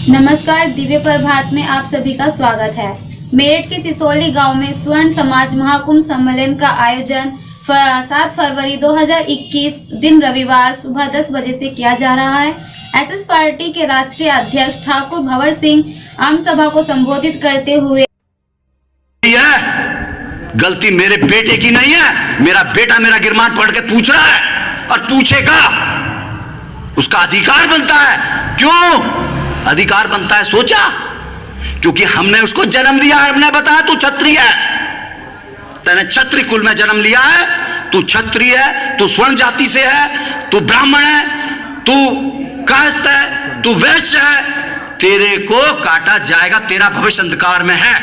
नमस्कार, दिव्य प्रभात में आप सभी का स्वागत है। मेरठ के सिसोली गांव में स्वर्ण समाज महाकुंभ सम्मेलन का आयोजन 7 फरवरी 2021 दिन रविवार सुबह 10 बजे से किया जा रहा है। एसएस पार्टी के राष्ट्रीय अध्यक्ष ठाकुर भंवर सिंह आम सभा को संबोधित करते हुए गलती मेरे बेटे की नहीं है। मेरा बेटा मेरा गिरमान पढ़ के पूछ रहा है और पूछेगा, उसका अधिकार बनता है। क्यों अधिकार बनता है? सोचा, क्योंकि हमने उसको जन्म दिया है। हमने बताया तू क्षत्रिय है, तेने क्षत्रिय कुल में जन्म लिया है, तू क्षत्रिय है, तू स्वर्ण जाति से है, तू ब्राह्मण है, तू कायस्थ है, तू वैश्य है, तेरे को काटा जाएगा, तेरा भविष्य अंधकार में है।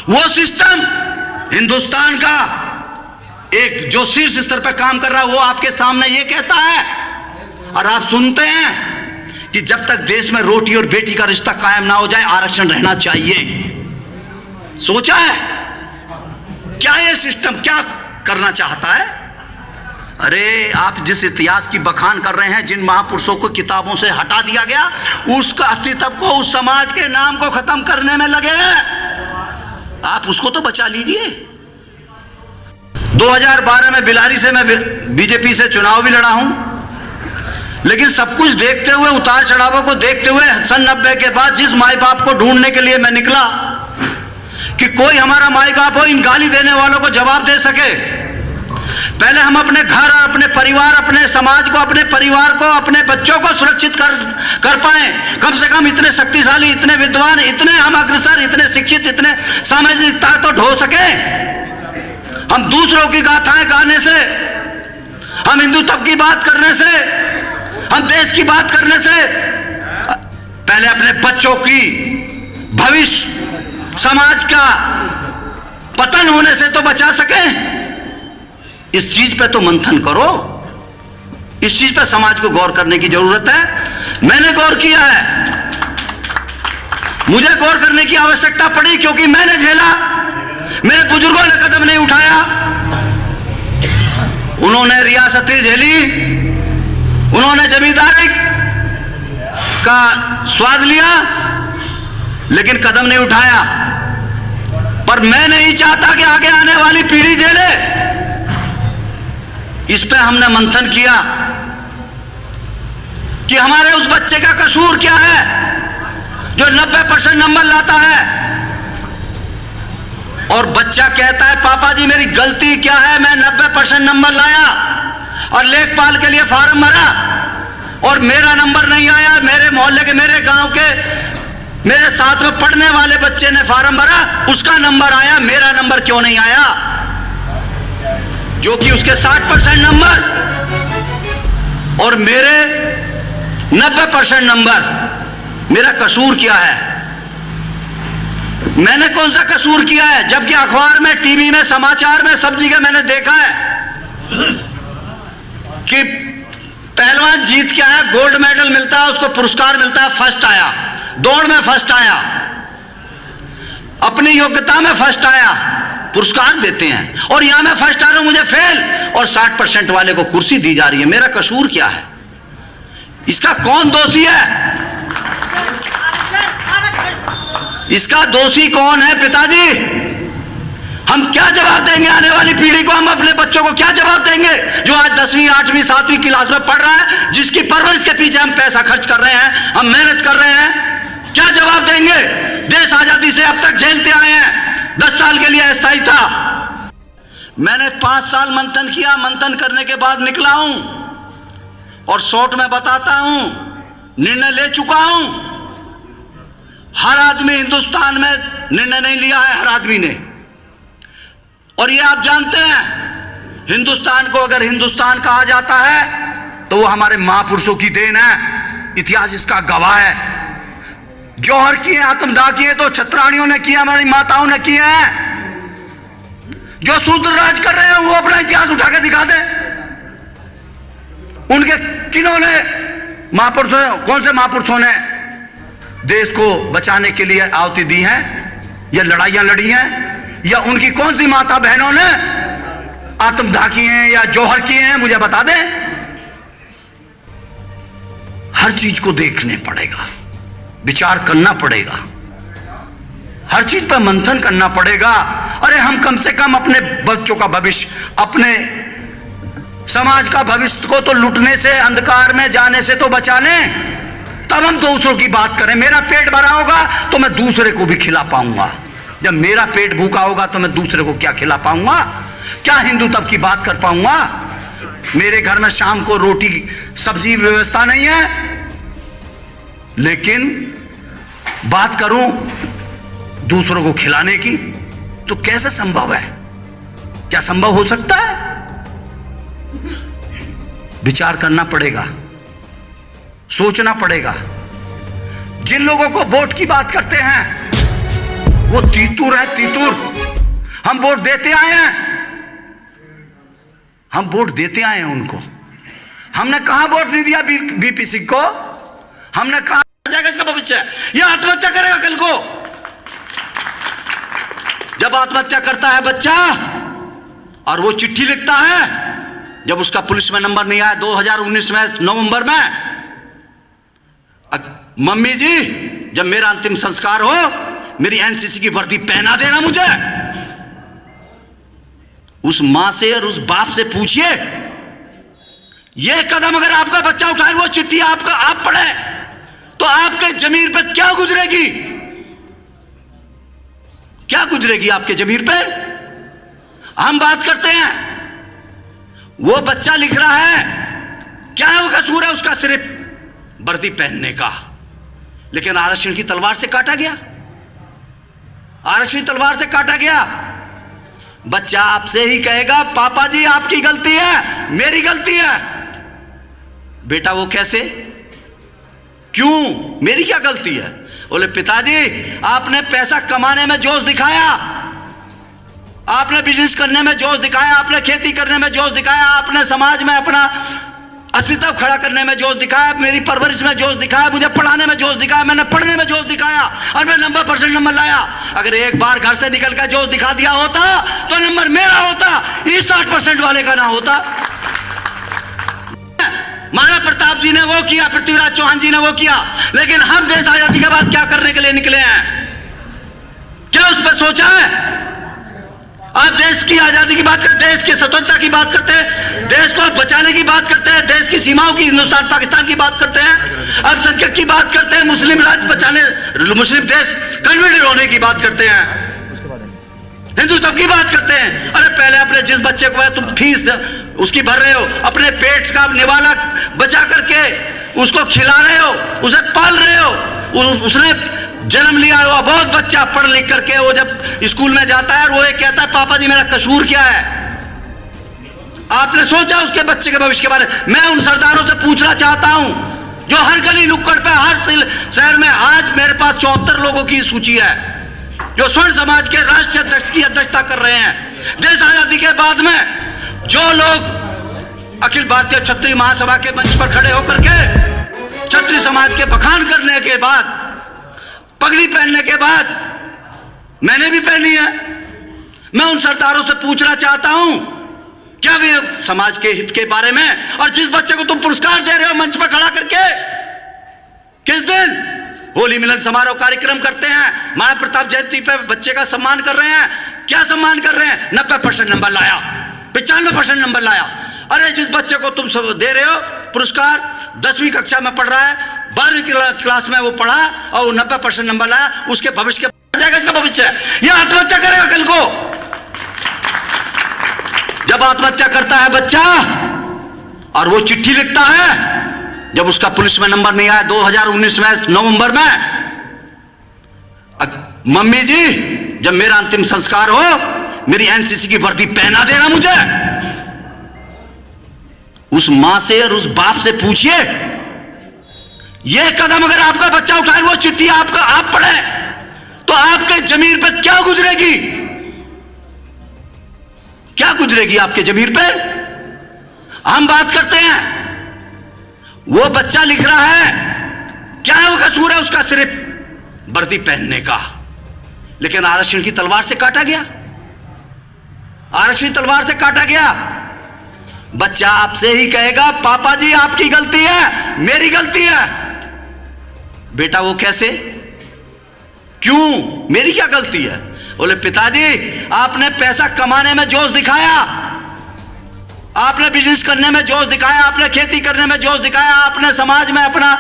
वो सिस्टम हिंदुस्तान का एक जो शीर्ष स्तर पर काम कर रहा है वो आपके सामने ये कहता है, और आप सुनते हैं कि जब तक देश में रोटी और बेटी का रिश्ता कायम ना हो जाए आरक्षण रहना चाहिए। सोचा है क्या ये सिस्टम क्या करना चाहता है? अरे आप जिस इतिहास की बखान कर रहे हैं, जिन महापुरुषों को किताबों से हटा दिया गया, उसका अस्तित्व को, उस समाज के नाम को खत्म करने में लगे हैं। आप उसको तो बचा लीजिए। 2012 में बिलारी से मैं बीजेपी से चुनाव भी लड़ा हूं, लेकिन सब कुछ देखते हुए, उतार चढ़ावों को देखते हुए, सन 90 के बाद जिस माई बाप को ढूंढने के लिए मैं निकला कि कोई हमारा माई बाप हो इन गाली देने वालों को जवाब दे सके। पहले हम अपने घर, अपने परिवार, अपने समाज को, अपने परिवार को, अपने बच्चों को सुरक्षित कर पाए। कम से कम इतने शक्तिशाली, इतने विद्वान, इतने हम अग्रसर, इतने शिक्षित, इतने सामाजिक तो ढो सके। हम दूसरों की गाथाएं गाने से, हम हिंदुत्व की बात करने से, हम देश की बात करने से पहले अपने बच्चों की भविष्य, समाज का पतन होने से तो बचा सकें। इस चीज पे तो मंथन करो, इस चीज पे समाज को गौर करने की जरूरत है। मैंने गौर किया है, मुझे गौर करने की आवश्यकता पड़ी क्योंकि मैंने झेला। मेरे बुजुर्गों ने कदम नहीं उठाया, उन्होंने रियासतें झेली, उन्होंने जमींदारी का स्वाद लिया, लेकिन कदम नहीं उठाया। पर मैं नहीं चाहता कि आगे आने वाली पीढ़ी झेले। इस पे हमने मंथन किया कि हमारे उस बच्चे का कसूर क्या है जो 90% नंबर लाता है, और बच्चा कहता है पापा जी मेरी गलती क्या है, मैं 90% नंबर लाया और लेखपाल के लिए फॉर्म भरा और मेरा नंबर नहीं आया। मेरे मोहल्ले के, मेरे गांव के, मेरे साथ में पढ़ने वाले बच्चे ने फॉर्म भरा, उसका नंबर आया, मेरा नंबर क्यों नहीं आया? जो कि उसके 60% नंबर और मेरे 90% नंबर। मेरा कसूर क्या है? मैंने कौन सा कसूर किया है? जबकि अखबार में, टीवी में, समाचार में, सब जगह मैंने देखा है कि पहलवान जीत के आया, गोल्ड मेडल मिलता है, उसको पुरस्कार मिलता है, फर्स्ट आया, दौड़ में फर्स्ट आया, अपनी योग्यता में फर्स्ट आया, पुरस्कार देते हैं। और यहां मैं फर्स्ट आ रहा हूं, मुझे फेल, और 60% वाले को कुर्सी दी जा रही है। मेरा कसूर क्या है? इसका कौन दोषी है? इसका दोषी कौन है? पिताजी, हम क्या जवाब देंगे आने वाली पीढ़ी को? हम अपने बच्चों को क्या जवाब देंगे जो आज 10वीं, 8वीं, 7वीं क्लास में पढ़ रहा है, जिसकी परवरिश के पीछे हम पैसा खर्च कर रहे हैं, हम मेहनत कर रहे हैं? क्या जवाब देंगे? देश आजादी से अब तक झेलते आए हैं, 10 साल के लिए अस्थायी था। मैंने 5 साल मंथन किया, मंथन करने के बाद निकला हूं और शॉर्ट में बताता हूं, निर्णय ले चुका हूं। हर आदमी हिंदुस्तान में निर्णय नहीं लिया है, हर आदमी ने। और ये आप जानते हैं, हिंदुस्तान को अगर हिंदुस्तान कहा जाता है तो वो हमारे महापुरुषों की देन है। इतिहास इसका गवाह है। जौहर किए, आत्मदाह किए तो छत्राणियों ने किए, हमारी माताओं ने किए हैं। जो शूद्र राज कर रहे हैं वो अपना इतिहास उठा के दिखा दें। उनके किन्होंने महापुरुषों, कौन से महापुरुषों ने देश को बचाने के लिए आहुति दी है या लड़ाइयां लड़ी हैं, या उनकी कौन सी माता बहनों ने आत्मदाह किए हैं या जौहर किए हैं? मुझे बता दें। हर चीज को देखने पड़ेगा। विचार करना पड़ेगा, हर चीज पर मंथन करना पड़ेगा। अरे हम कम से कम अपने बच्चों का भविष्य, अपने समाज का भविष्य को तो लुटने से, अंधकार में जाने से तो बचा लें, तब हम दूसरों की बात करें। मेरा पेट भरा होगा तो मैं दूसरे को भी खिला पाऊंगा। जब मेरा पेट भूखा होगा तो मैं दूसरे को क्या खिला पाऊंगा? क्या हिंदू तब की बात कर पाऊंगा? मेरे घर में शाम को रोटी सब्जी व्यवस्था नहीं है, लेकिन बात करूं दूसरों को खिलाने की, तो कैसे संभव है? क्या संभव हो सकता है? विचार करना पड़ेगा, सोचना पड़ेगा। जिन लोगों को वोट की बात करते हैं वो तीतुर है, तीतुर। हम वोट देते आए हैं, हम वोट देते आए हैं उनको। हमने कहां वोट नहीं दिया बीपी सिंह को? हमने कहा जाएगा इसका भविष्य, यह आत्महत्या करेगा कल को। जब आत्महत्या करता है बच्चा और वो चिट्ठी लिखता है, जब उसका पुलिस में नंबर नहीं आया 2019 में नवंबर में, मम्मी जी जब मेरा अंतिम संस्कार हो मेरी एनसीसी की वर्दी पहना देना मुझे। उस मां से और उस बाप से पूछिए, यह कदम अगर आपका बच्चा उठाए, वो चिट्ठी आपका आप पढ़े, तो आपके जमीर पे क्या गुजरेगी? क्या गुजरेगी आपके जमीर पे? हम बात करते हैं, वो बच्चा लिख रहा है, क्या वो कसूर है उसका सिर्फ वर्दी पहनने का, लेकिन आरक्षण की तलवार से काटा गया, आरक्षण तलवार से काटा गया। बच्चा आपसे ही कहेगा पापा जी आपकी गलती है, मेरी गलती है। बेटा वो कैसे, क्यों, मेरी क्या गलती है? बोले पिताजी आपने पैसा कमाने में जोश दिखाया, आपने बिजनेस करने में जोश दिखाया, आपने खेती करने में जोश दिखाया, आपने समाज में अपना अस्तित्व खड़ा करने में जोश दिखाया, मेरी परवरिश में जोश दिखाया, मुझे पढ़ाने में जोश दिखाया, मैंने पढ़ने में जोश दिखाया और मैं 90% नंबर लाया। अगर एक बार घर से निकल कर जोश दिखा दिया होता तो नंबर मेरा होता, इस 60% वाले का ना होता। महाराणा प्रताप जी ने वो किया, पृथ्वीराज चौहान जी ने वो किया, लेकिन हम देश आजादी के बाद क्या करने के लिए निकले हैं? क्या उस पर सोचा है? आप देश की आजादी की बात करते हैं, देश की स्वतंत्रता की बात करते हैं, देश को बचाने की बात करते हैं, देश की सीमाओं की, हिंदुस्तान पाकिस्तान की बात करते हैं, अल्पसंख्यक की बात करते हैं, मुस्लिम राज्य बचाने, मुस्लिम देश कन्वर्टेड होने की बात करते हैं, हिंदू तब की बात करते हैं। अरे पहले अपने जिस बच्चे को है तुम फीस उसकी भर रहे हो, अपने पेट का निवाला बचा करके उसको खिला रहे हो, उसे पाल रहे हो, उसने जन्म लिया हुआ बहुत बच्चा पढ़ लिख करके वो जब स्कूल में जाता है और वो ये कहता है पापा जी मेरा कसूर क्या है? आपने सोचा उसके बच्चे के भविष्य के बारे में? मैं उन सरदारों से पूछना चाहता हूं जो हर गली नुक्कड़ पे, हर शहर में, आज मेरे पास 74 लोगों की सूची है जो स्वर्ण समाज के राष्ट्रीय अध्यक्ष की अध्यक्षता कर रहे हैं। देश आजादी के बाद में जो लोग अखिल भारतीय क्षत्रिय महासभा के मंच पर खड़े होकर के क्षत्रिय समाज के बखान करने के बाद, पगड़ी पहनने के बाद, मैंने भी पहनी है, मैं उन सरदारों से पूछना चाहता हूं क्या भी समाज के हित के बारे में? और जिस बच्चे को तुम पुरस्कार दे रहे हो मंच पर खड़ा करके, किस दिन होली मिलन समारोह कार्यक्रम करते हैं, महाराणा प्रताप जयंती पे बच्चे का सम्मान कर रहे हैं, क्या सम्मान कर रहे हैं? 90% नंबर लाया, 95% नंबर लाया। अरे जिस बच्चे को तुम सब दे रहे हो पुरस्कार, 10वीं कक्षा में पढ़ रहा है, 12वीं क्लास में वो पढ़ा और 90% नंबर लाया, उसके भविष्य के जाएगा इसका भविष्य, यह आत्महत्या करेगा कल को। जब आत्महत्या करता है बच्चा और वो चिट्ठी लिखता है, जब उसका पुलिस में नंबर नहीं आया 2019 में नवंबर में, मम्मी जी जब मेरा अंतिम संस्कार हो मेरी एनसीसी की वर्दी पहना देना मुझे। उस मां से और उस बाप से पूछिए, यह कदम अगर आपका बच्चा उठाए, वो चिट्ठी आपका आप पढ़े, तो आपके जमीर पे क्या गुजरेगी? क्या गुजरेगी आपके जमीर पे? हम बात करते हैं, वो बच्चा लिख रहा है, क्या वो कसूर है उसका सिर्फ वर्दी पहनने का, लेकिन आरक्षण की तलवार से काटा गया, आरक्षण तलवार से काटा गया। बच्चा आपसे ही कहेगा पापा जी आपकी गलती है, मेरी गलती है। बेटा वो कैसे, क्यों, मेरी क्या गलती है? बोले पिताजी आपने पैसा कमाने में जोश दिखाया, आपने बिजनेस करने में जोश दिखाया, आपने खेती करने में जोश दिखाया, आपने समाज में अपना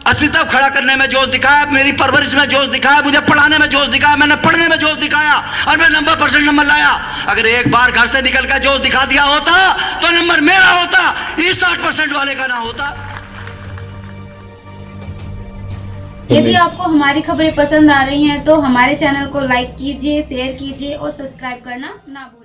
अस्तित्व खड़ा करने में जोश दिखाया, मेरी परवरिश में जोश दिखाया, मुझे पढ़ाने में जोश दिखाया, मैंने पढ़ने में जोश दिखाया और मैं 90% नंबर लाया। अगर एक बार घर से निकल कर जोश दिखा दिया होता तो नंबर मेरा होता, इस 60% वाले का ना होता। यदि आपको हमारी खबरें पसंद आ रही हैं तो हमारे चैनल को लाइक कीजिए, शेयर कीजिए और सब्सक्राइब करना ना भूलें।